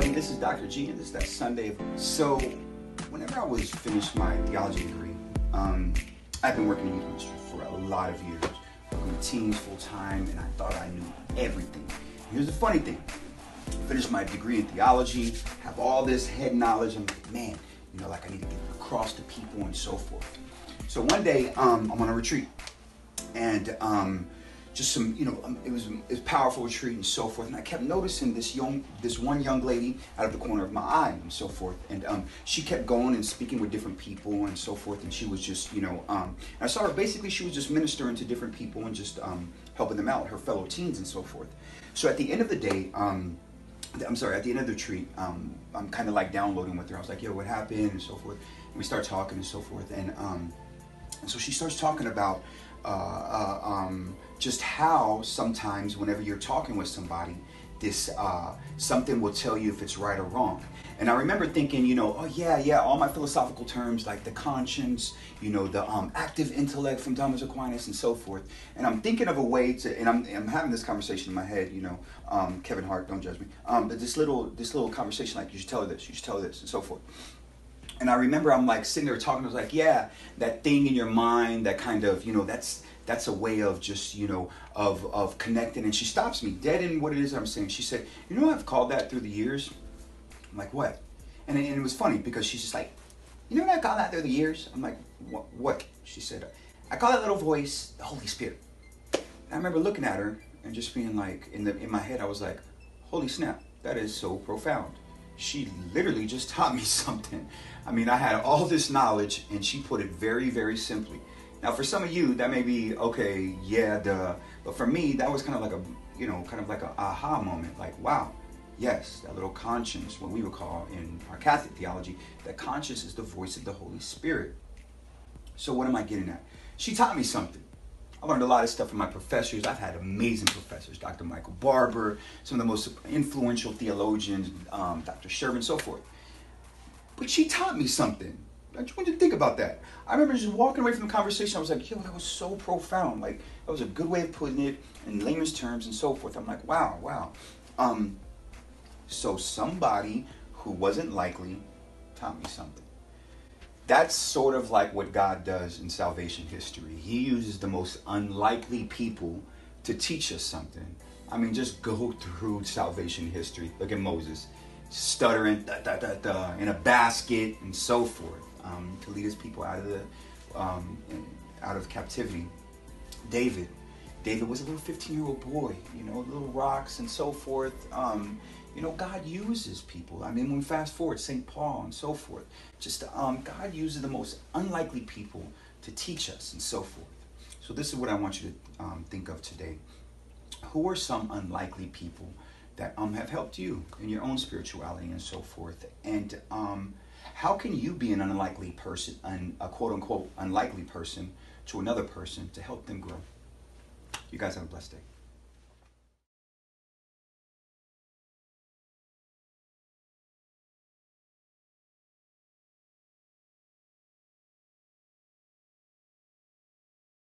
Hey, this is Dr. G, and this is that Sunday. So, whenever I was finished my theology degree, I've been working in youth ministry for a lot of years, working with teens full time, and I thought I knew everything. Here's the funny thing: finished my degree in theology, have all this head knowledge. I'm like, man, like I need to get across to people and so forth. So one day, I'm on a retreat, and just some, it was a powerful retreat and so forth. And I kept noticing this one young lady out of the corner of my eye and so forth. And she kept going and speaking with different people and so forth. And she was just, I saw her, basically she was just ministering to different people and just helping them out, her fellow teens and so forth. So at the end of the day, at the end of the retreat, I'm kind of like downloading with her. I was like, yo, what happened and so forth. And we start talking and so forth. And so she starts talking about just how sometimes whenever you're talking with somebody, this something will tell you if it's right or wrong. And I remember thinking, oh yeah, all my philosophical terms like the conscience, the active intellect from Thomas Aquinas and so forth. And I'm thinking of a way to, and I'm having this conversation in my head, Kevin Hart, don't judge me. But this little conversation, like you should tell her this, and so forth. And I remember I'm like sitting there talking, I was like, yeah, that thing in your mind, that kind of, that's a way of just, of connecting. And she stops me dead in what it is I'm saying. She said, I've called that through the years? I'm like, what? And it was funny because she's just like, what I call that through the years? I'm like, what? She said, I call that little voice the Holy Spirit. And I remember looking at her and just being like, in my head, I was like, holy snap, that is so profound. She literally just taught me something. I mean, I had all this knowledge and she put it very, very simply. Now, for some of you, that may be, okay, yeah, duh. But for me, that was kind of like a aha moment. Like, wow, yes, that little conscience, what we would call in our Catholic theology, that conscience is the voice of the Holy Spirit. So what am I getting at? She taught me something. I learned a lot of stuff from my professors. I've had amazing professors, Dr. Michael Barber, some of the most influential theologians, Dr. Sherman, so forth. But she taught me something. I just want you to think about that. I remember just walking away from the conversation. I was like, yo, that was so profound. Like, that was a good way of putting it in layman's terms and so forth. I'm like, wow. So somebody who wasn't likely taught me something. That's sort of like what God does in salvation history. He uses the most unlikely people to teach us something. I mean, just go through salvation history. Look at Moses, stuttering in a basket and so forth, to lead his people out of captivity. David was a little 15-year-old boy, little rocks and so forth. God uses people. I mean, when we fast forward, St. Paul and so forth, just God uses the most unlikely people to teach us and so forth. So this is what I want you to think of today. Who are some unlikely people that have helped you in your own spirituality and so forth? And how can you be an unlikely person, a quote-unquote unlikely person to another person to help them grow? You guys have a blessed day.